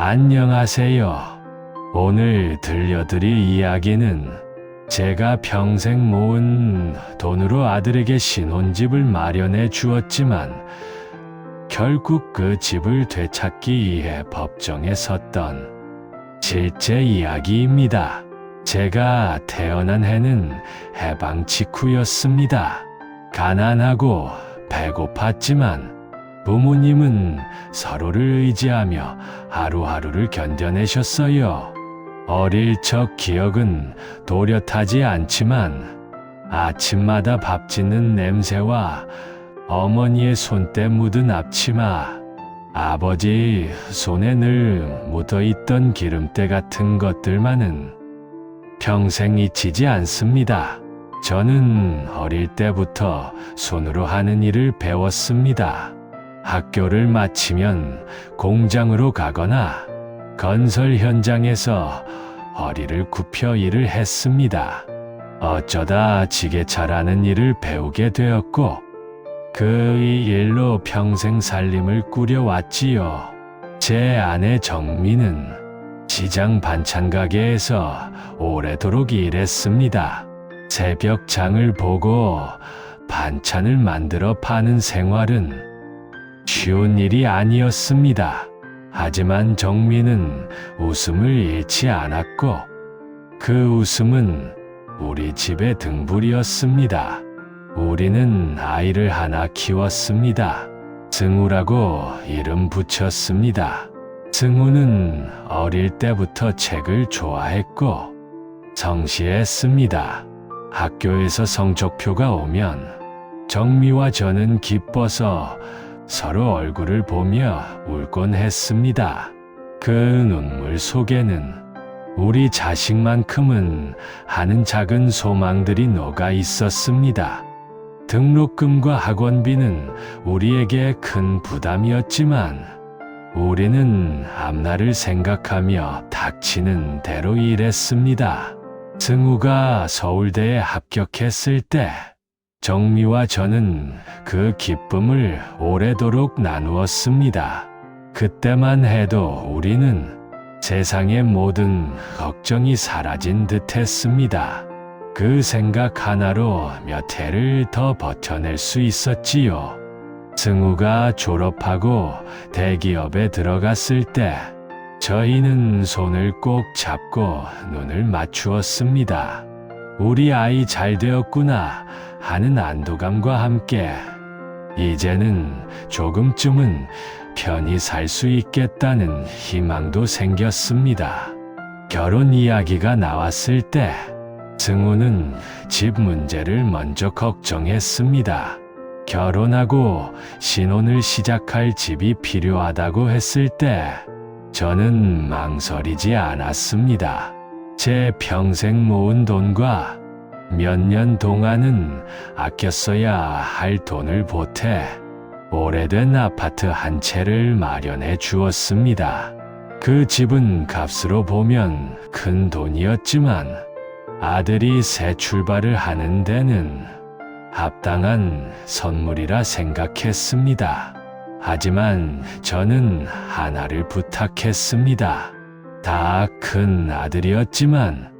안녕하세요. 오늘 들려드릴 이야기는 제가 평생 모은 돈으로 아들에게 신혼집을 마련해 주었지만 결국 그 집을 되찾기 위해 법정에 섰던 실제 이야기입니다. 제가 태어난 해는 해방 직후였습니다. 가난하고 배고팠지만 부모님은 서로를 의지하며 하루하루를 견뎌내셨어요. 어릴 적 기억은 또렷하지 않지만 아침마다 밥 짓는 냄새와 어머니의 손때 묻은 앞치마, 아버지 손에 늘 묻어있던 기름때 같은 것들만은 평생 잊히지 않습니다. 저는 어릴 때부터 손으로 하는 일을 배웠습니다. 학교를 마치면 공장으로 가거나 건설 현장에서 허리를 굽혀 일을 했습니다. 어쩌다 지게차라는 일을 배우게 되었고 그 일로 평생 살림을 꾸려왔지요. 제 아내 정미는 시장 반찬 가게에서 오래도록 일했습니다. 새벽 장을 보고 반찬을 만들어 파는 생활은 쉬운 일이 아니었습니다. 하지만 정미는 웃음을 잃지 않았고 그 웃음은 우리 집의 등불이었습니다. 우리는 아이를 하나 키웠습니다. 승우라고 이름 붙였습니다. 승우는 어릴 때부터 책을 좋아했고 성실했습니다. 학교에서 성적표가 오면 정미와 저는 기뻐서 서로 얼굴을 보며 울곤 했습니다. 그 눈물 속에는 우리 자식만큼은 하는 작은 소망들이 녹아 있었습니다. 등록금과 학원비는 우리에게 큰 부담이었지만 우리는 앞날을 생각하며 닥치는 대로 일했습니다. 승우가 서울대에 합격했을 때 정미와 저는 그 기쁨을 오래도록 나누었습니다. 그때만 해도 우리는 세상의 모든 걱정이 사라진 듯 했습니다. 그 생각 하나로 몇 해를 더 버텨낼 수 있었지요. 승우가 졸업하고 대기업에 들어갔을 때 저희는 손을 꼭 잡고 눈을 맞추었습니다. 우리 아이 잘 되었구나 하는 안도감과 함께 이제는 조금쯤은 편히 살 수 있겠다는 희망도 생겼습니다. 결혼 이야기가 나왔을 때 승우는 집 문제를 먼저 걱정했습니다. 결혼하고 신혼을 시작할 집이 필요하다고 했을 때 저는 망설이지 않았습니다. 제 평생 모은 돈과 몇 년 동안은 아껴 써야 할 돈을 보태 오래된 아파트 한 채를 마련해 주었습니다. 그 집은 값으로 보면 큰 돈이었지만 아들이 새 출발을 하는 데는 합당한 선물이라 생각했습니다. 하지만 저는 하나를 부탁했습니다. 다 큰 아들이었지만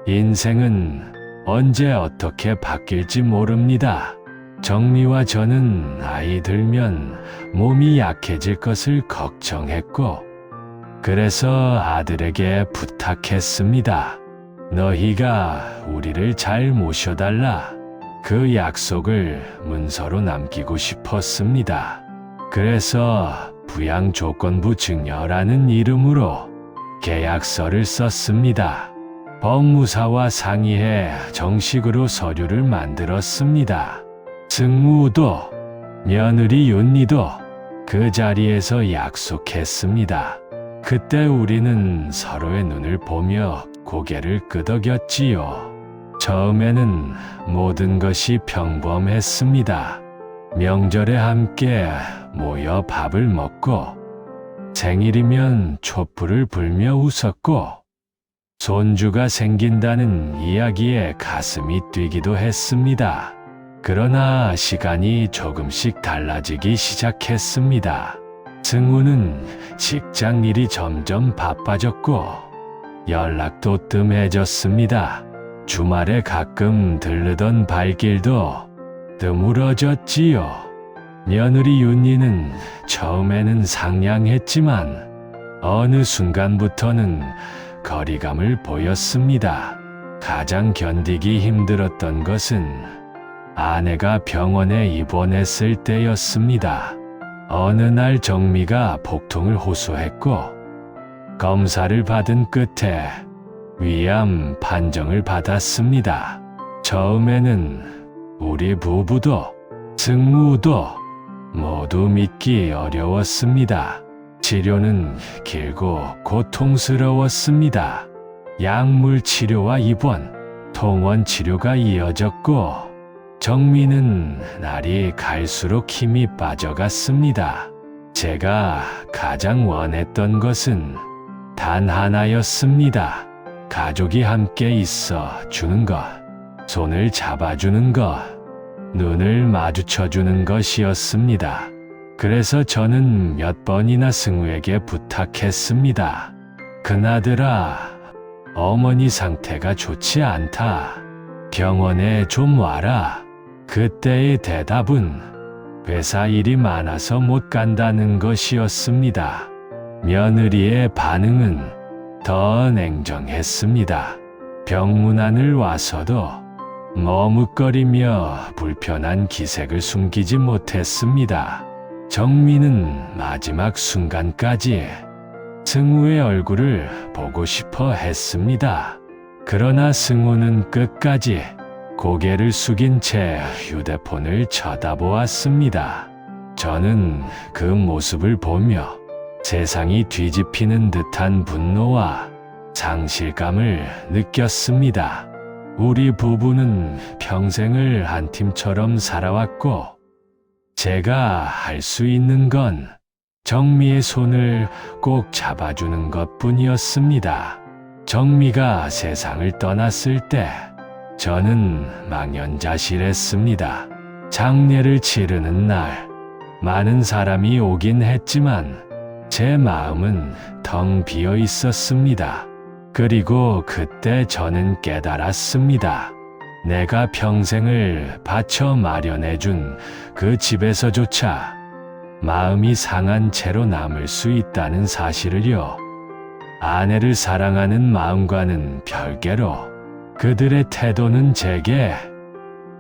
인생은 언제 어떻게 바뀔지 모릅니다. 정미와 저는 아이 들면 몸이 약해질 것을 걱정했고 그래서 아들에게 부탁했습니다. 너희가 우리를 잘 모셔달라. 그 약속을 문서로 남기고 싶었습니다. 그래서 부양조건부 증여라는 이름으로 계약서를 썼습니다. 법무사와 상의해 정식으로 서류를 만들었습니다. 승우도 며느리 윤희도 그 자리에서 약속했습니다. 그때 우리는 서로의 눈을 보며 고개를 끄덕였지요. 처음에는 모든 것이 평범했습니다. 명절에 함께 모여 밥을 먹고 생일이면 촛불을 불며 웃었고 손주가 생긴다는 이야기에 가슴이 뛰기도 했습니다. 그러나 시간이 조금씩 달라지기 시작했습니다. 승우는 직장 일이 점점 바빠졌고 연락도 뜸해졌습니다. 주말에 가끔 들르던 발길도 드물어졌지요. 며느리 윤희는 처음에는 상냥했지만 어느 순간부터는 거리감을 보였습니다. 가장 견디기 힘들었던 것은 아내가 병원에 입원했을 때였습니다. 어느 날 정미가 복통을 호소했고 검사를 받은 끝에 위암 판정을 받았습니다. 처음에는 우리 부부도 승우도 모두 믿기 어려웠습니다. 치료는 길고 고통스러웠습니다. 약물 치료와 입원, 통원 치료가 이어졌고 정미는 날이 갈수록 힘이 빠져갔습니다. 제가 가장 원했던 것은 단 하나였습니다. 가족이 함께 있어 주는 것, 손을 잡아주는 것, 눈을 마주쳐주는 것이었습니다. 그래서 저는 몇 번이나 승우에게 부탁했습니다. 그나들아, 어머니 상태가 좋지 않다. 병원에 좀 와라. 그때의 대답은 회사 일이 많아서 못 간다는 것이었습니다. 며느리의 반응은 더 냉정했습니다. 병문안을 와서도 머뭇거리며 불편한 기색을 숨기지 못했습니다. 정미는 마지막 순간까지 승우의 얼굴을 보고 싶어 했습니다. 그러나 승우는 끝까지 고개를 숙인 채 휴대폰을 쳐다보았습니다. 저는 그 모습을 보며 세상이 뒤집히는 듯한 분노와 상실감을 느꼈습니다. 우리 부부는 평생을 한 팀처럼 살아왔고 제가 할 수 있는 건 정미의 손을 꼭 잡아주는 것뿐이었습니다. 정미가 세상을 떠났을 때 저는 망연자실했습니다. 장례를 치르는 날 많은 사람이 오긴 했지만 제 마음은 텅 비어 있었습니다. 그리고 그때 저는 깨달았습니다. 내가 평생을 바쳐 마련해준 그 집에서조차 마음이 상한 채로 남을 수 있다는 사실을요. 아내를 사랑하는 마음과는 별개로 그들의 태도는 제게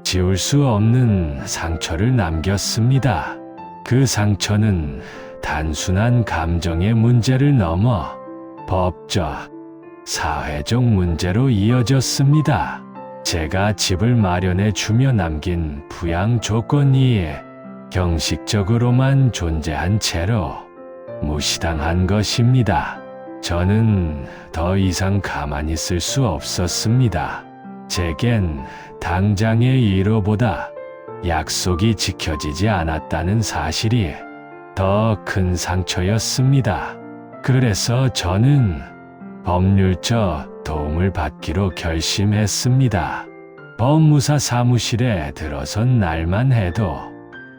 지울 수 없는 상처를 남겼습니다. 그 상처는 단순한 감정의 문제를 넘어 법적, 사회적 문제로 이어졌습니다. 제가 집을 마련해 주며 남긴 부양 조건이 형식적으로만 존재한 채로 무시당한 것입니다. 저는 더 이상 가만히 있을 수 없었습니다. 제겐 당장의 위로보다 약속이 지켜지지 않았다는 사실이 더 큰 상처였습니다. 그래서 저는 법률적 도움을 받기로 결심했습니다. 법무사 사무실에 들어선 날만 해도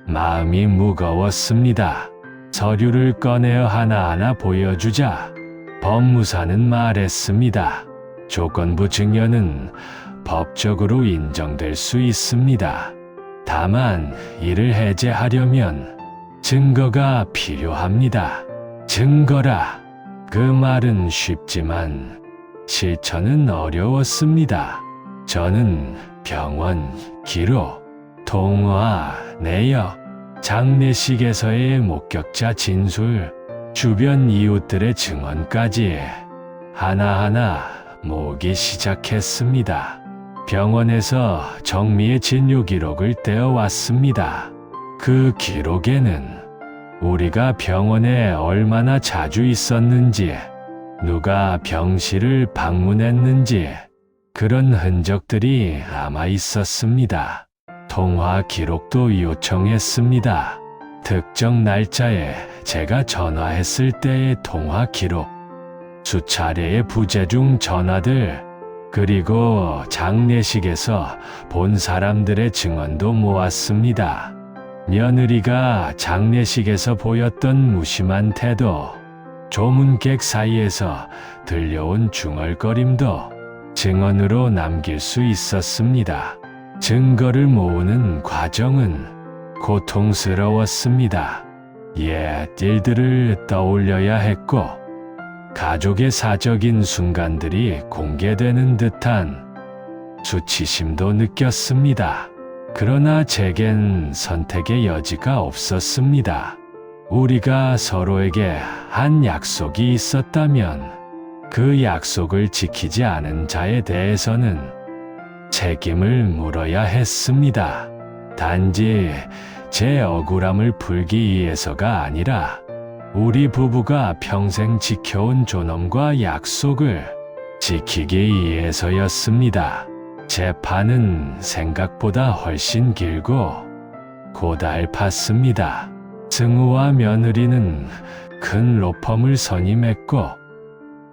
마음이 무거웠습니다. 서류를 꺼내어 하나하나 보여주자 법무사는 말했습니다. 조건부 증여는 법적으로 인정될 수 있습니다. 다만 이를 해제하려면 증거가 필요합니다. 증거라. 그 말은 쉽지만 실천은 어려웠습니다. 저는 병원, 기록, 통화, 내역, 장례식에서의 목격자 진술, 주변 이웃들의 증언까지 하나하나 모으기 시작했습니다. 병원에서 정미의 진료 기록을 떼어왔습니다. 그 기록에는 우리가 병원에 얼마나 자주 있었는지, 누가 병실을 방문했는지 그런 흔적들이 남아 있었습니다. 통화 기록도 요청했습니다. 특정 날짜에 제가 전화했을 때의 통화 기록, 수차례의 부재중 전화들, 그리고 장례식에서 본 사람들의 증언도 모았습니다. 며느리가 장례식에서 보였던 무심한 태도, 조문객 사이에서 들려온 중얼거림도 증언으로 남길 수 있었습니다. 증거를 모으는 과정은 고통스러웠습니다. 옛 일들을 떠올려야 했고, 가족의 사적인 순간들이 공개되는 듯한 수치심도 느꼈습니다. 그러나 제겐 선택의 여지가 없었습니다. 우리가 서로에게 한 약속이 있었다면 그 약속을 지키지 않은 자에 대해서는 책임을 물어야 했습니다. 단지 제 억울함을 풀기 위해서가 아니라 우리 부부가 평생 지켜온 존엄과 약속을 지키기 위해서였습니다. 재판은 생각보다 훨씬 길고 고달팠습니다. 승우와 며느리는 큰 로펌을 선임했고,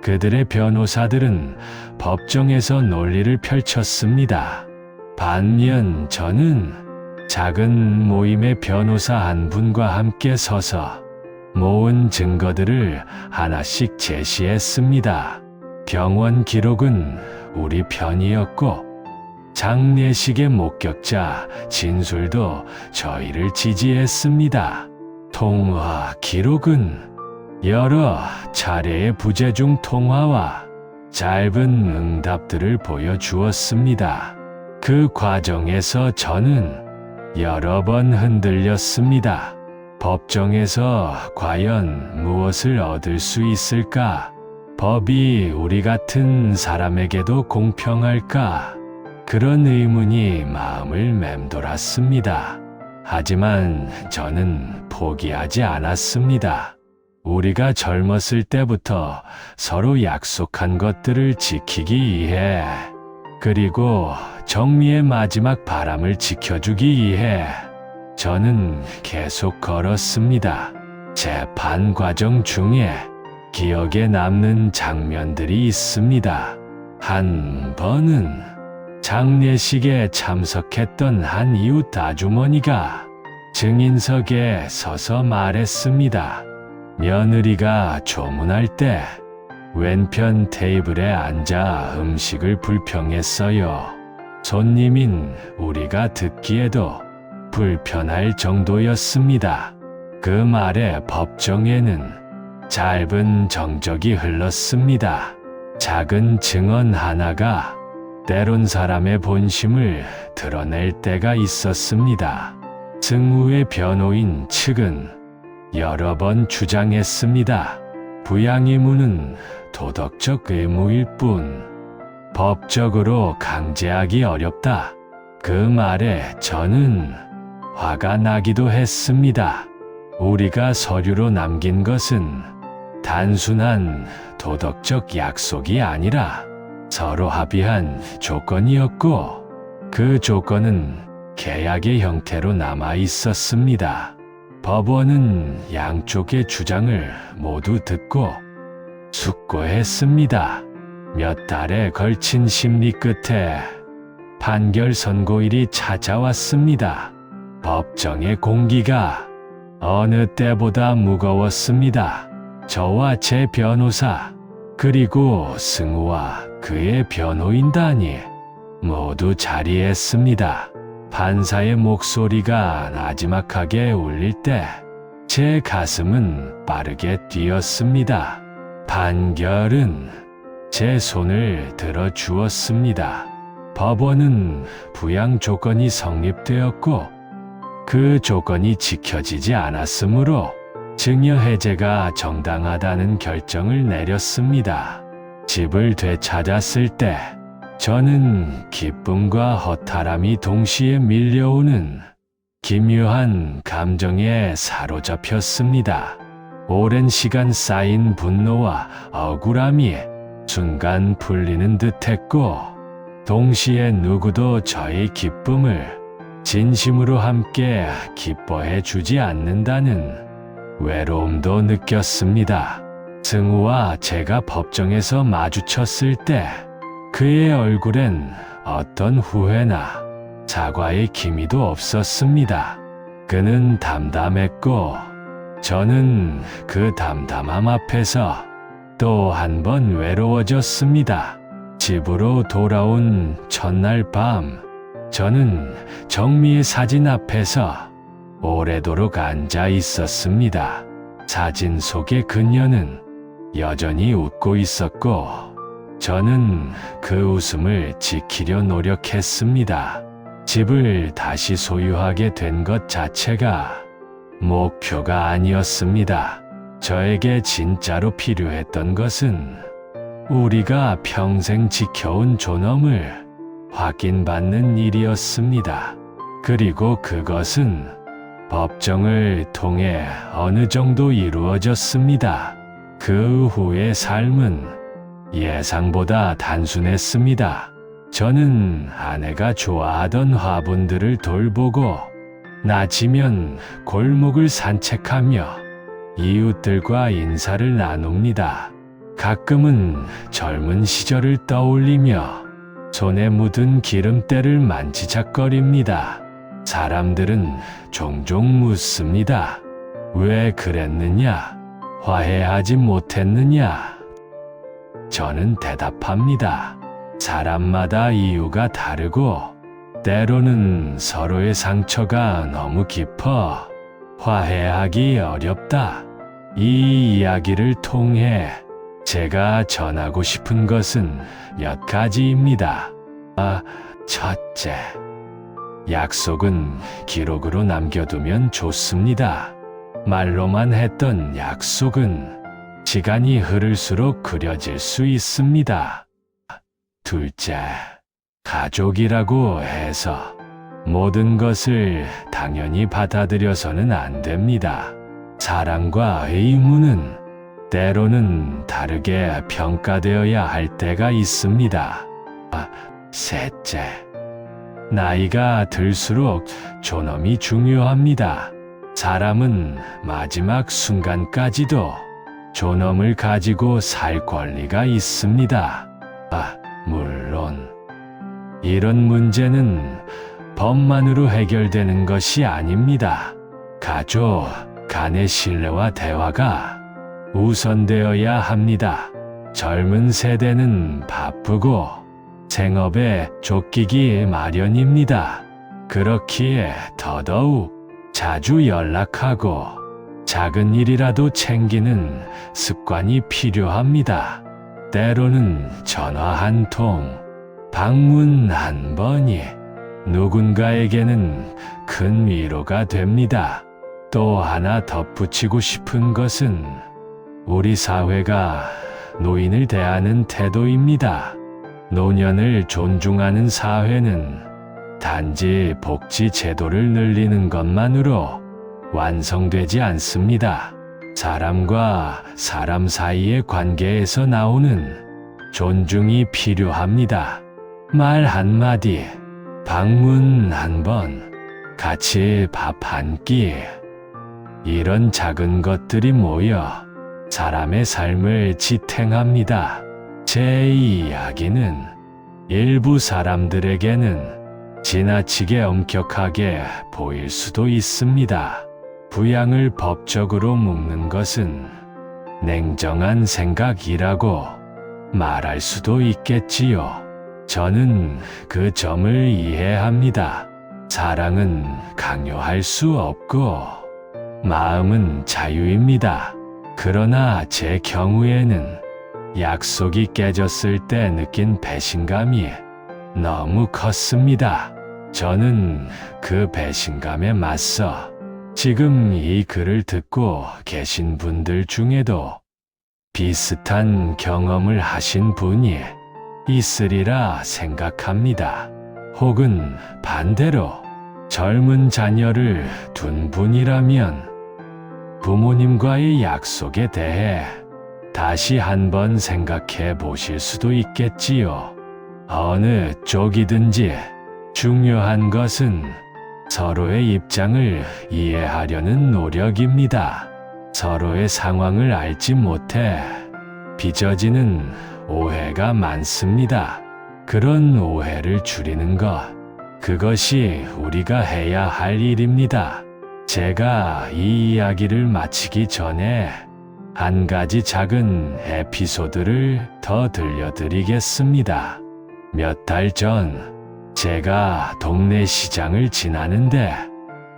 그들의 변호사들은 법정에서 논리를 펼쳤습니다. 반면 저는 작은 모임의 변호사 한 분과 함께 서서 모은 증거들을 하나씩 제시했습니다. 병원 기록은 우리 편이었고, 장례식의 목격자 진술도 저희를 지지했습니다. 통화 기록은 여러 차례의 부재중 통화와 짧은 응답들을 보여주었습니다. 그 과정에서 저는 여러 번 흔들렸습니다. 법정에서 과연 무엇을 얻을 수 있을까? 법이 우리 같은 사람에게도 공평할까? 그런 의문이 마음을 맴돌았습니다. 하지만 저는 포기하지 않았습니다. 우리가 젊었을 때부터 서로 약속한 것들을 지키기 위해, 그리고 정미의 마지막 바람을 지켜주기 위해 저는 계속 걸었습니다. 재판 과정 중에 기억에 남는 장면들이 있습니다. 한 번은 장례식에 참석했던 한 이웃 아주머니가 증인석에 서서 말했습니다. 며느리가 조문할 때 왼편 테이블에 앉아 음식을 불평했어요. 손님인 우리가 듣기에도 불편할 정도였습니다. 그 말에 법정에는 짧은 정적이 흘렀습니다. 작은 증언 하나가 때론 사람의 본심을 드러낼 때가 있었습니다. 승우의 변호인 측은 여러 번 주장했습니다. 부양 의무는 도덕적 의무일 뿐 법적으로 강제하기 어렵다. 그 말에 저는 화가 나기도 했습니다. 우리가 서류로 남긴 것은 단순한 도덕적 약속이 아니라 서로 합의한 조건이었고, 그 조건은 계약의 형태로 남아 있었습니다. 법원은 양쪽의 주장을 모두 듣고 숙고했습니다. 몇 달에 걸친 심리 끝에 판결 선고일이 찾아왔습니다. 법정의 공기가 어느 때보다 무거웠습니다. 저와 제 변호사, 그리고 승우와 그의 변호인단이 모두 자리했습니다. 판사의 목소리가 나지막하게 울릴 때 제 가슴은 빠르게 뛰었습니다. 판결은 제 손을 들어 주었습니다. 법원은 부양 조건이 성립되었고, 그 조건이 지켜지지 않았으므로 증여 해제가 정당하다는 결정을 내렸습니다. 집을 되찾았을 때 저는 기쁨과 허탈함이 동시에 밀려오는 기묘한 감정에 사로잡혔습니다. 오랜 시간 쌓인 분노와 억울함이 순간 풀리는 듯했고, 동시에 누구도 저의 기쁨을 진심으로 함께 기뻐해 주지 않는다는 외로움도 느꼈습니다. 승우와 제가 법정에서 마주쳤을 때 그의 얼굴엔 어떤 후회나 사과의 기미도 없었습니다. 그는 담담했고, 저는 그 담담함 앞에서 또 한 번 외로워졌습니다. 집으로 돌아온 첫날 밤, 저는 정미의 사진 앞에서 오래도록 앉아 있었습니다. 사진 속의 그녀는 여전히 웃고 있었고, 저는 그 웃음을 지키려 노력했습니다. 집을 다시 소유하게 된 것 자체가 목표가 아니었습니다. 저에게 진짜로 필요했던 것은 우리가 평생 지켜온 존엄을 확인받는 일이었습니다. 그리고 그것은 법정을 통해 어느 정도 이루어졌습니다. 그 후의 삶은 예상보다 단순했습니다. 저는 아내가 좋아하던 화분들을 돌보고, 낮이면 골목을 산책하며 이웃들과 인사를 나눕니다. 가끔은 젊은 시절을 떠올리며 손에 묻은 기름때를 만지작거립니다. 사람들은 종종 묻습니다. 왜 그랬느냐? 화해하지 못했느냐? 저는 대답합니다. 사람마다 이유가 다르고, 때로는 서로의 상처가 너무 깊어 화해하기 어렵다. 이 이야기를 통해 제가 전하고 싶은 것은 몇 가지입니다. 첫째, 약속은 기록으로 남겨두면 좋습니다. 말로만 했던 약속은 시간이 흐를수록 그려질 수 있습니다. 둘째, 가족이라고 해서 모든 것을 당연히 받아들여서는 안 됩니다. 사랑과 의무는 때로는 다르게 평가되어야 할 때가 있습니다. 셋째, 나이가 들수록 존엄이 중요합니다. 사람은 마지막 순간까지도 존엄을 가지고 살 권리가 있습니다. 물론 이런 문제는 법만으로 해결되는 것이 아닙니다. 가족 간의 신뢰와 대화가 우선되어야 합니다. 젊은 세대는 바쁘고 생업에 쫓기기 마련입니다. 그렇기에 더더욱 자주 연락하고 작은 일이라도 챙기는 습관이 필요합니다. 때로는 전화 한 통, 방문 한 번이 누군가에게는 큰 위로가 됩니다. 또 하나 덧붙이고 싶은 것은 우리 사회가 노인을 대하는 태도입니다. 노년을 존중하는 사회는 단지 복지 제도를 늘리는 것만으로 완성되지 않습니다. 사람과 사람 사이의 관계에서 나오는 존중이 필요합니다. 말 한마디, 방문 한 번, 같이 밥 한 끼, 이런 작은 것들이 모여 사람의 삶을 지탱합니다. 제 이야기는 일부 사람들에게는 지나치게 엄격하게 보일 수도 있습니다. 부양을 법적으로 묶는 것은 냉정한 생각이라고 말할 수도 있겠지요. 저는 그 점을 이해합니다. 사랑은 강요할 수 없고 마음은 자유입니다. 그러나 제 경우에는 약속이 깨졌을 때 느낀 배신감이 너무 컸습니다. 저는 그 배신감에 맞서 지금 이 글을 듣고 계신 분들 중에도 비슷한 경험을 하신 분이 있으리라 생각합니다. 혹은 반대로 젊은 자녀를 둔 분이라면 부모님과의 약속에 대해 다시 한번 생각해 보실 수도 있겠지요. 어느 쪽이든지 중요한 것은 서로의 입장을 이해하려는 노력입니다. 서로의 상황을 알지 못해 빚어지는 오해가 많습니다. 그런 오해를 줄이는 것, 그것이 우리가 해야 할 일입니다. 제가 이 이야기를 마치기 전에 한 가지 작은 에피소드를 더 들려드리겠습니다. 몇 달 전 제가 동네 시장을 지나는데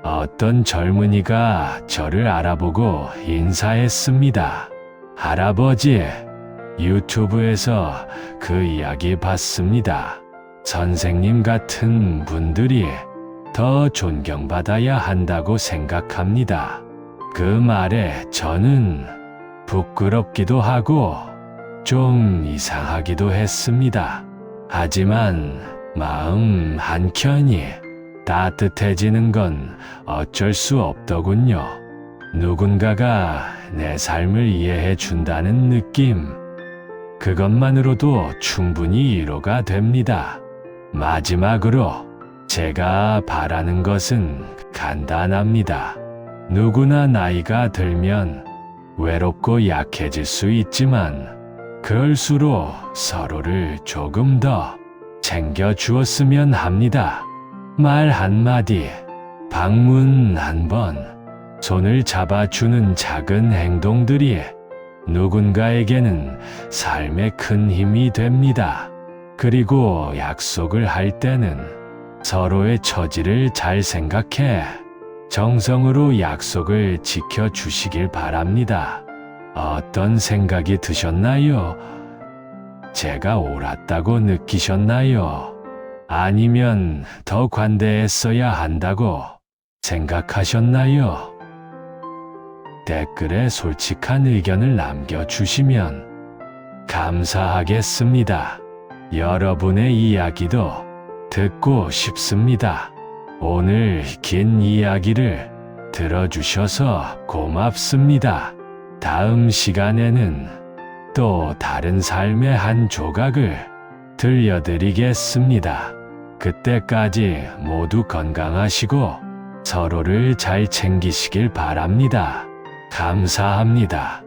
어떤 젊은이가 저를 알아보고 인사했습니다. 할아버지, 유튜브에서 그 이야기 봤습니다. 선생님 같은 분들이 더 존경받아야 한다고 생각합니다. 그 말에 저는 부끄럽기도 하고 좀 이상하기도 했습니다. 하지만 마음 한켠이 따뜻해지는 건 어쩔 수 없더군요. 누군가가 내 삶을 이해해 준다는 느낌, 그것만으로도 충분히 위로가 됩니다. 마지막으로 제가 바라는 것은 간단합니다. 누구나 나이가 들면 외롭고 약해질 수 있지만 그럴수록 서로를 조금 더 챙겨주었으면 합니다. 말 한마디, 방문 한번, 손을 잡아주는 작은 행동들이 누군가에게는 삶에 큰 힘이 됩니다. 그리고 약속을 할 때는 서로의 처지를 잘 생각해 정성으로 약속을 지켜주시길 바랍니다. 어떤 생각이 드셨나요? 제가 옳았다고 느끼셨나요? 아니면 더 관대했어야 한다고 생각하셨나요? 댓글에 솔직한 의견을 남겨주시면 감사하겠습니다. 여러분의 이야기도 듣고 싶습니다. 오늘 긴 이야기를 들어주셔서 고맙습니다. 다음 시간에는 또 다른 삶의 한 조각을 들려드리겠습니다. 그때까지 모두 건강하시고 서로를 잘 챙기시길 바랍니다. 감사합니다.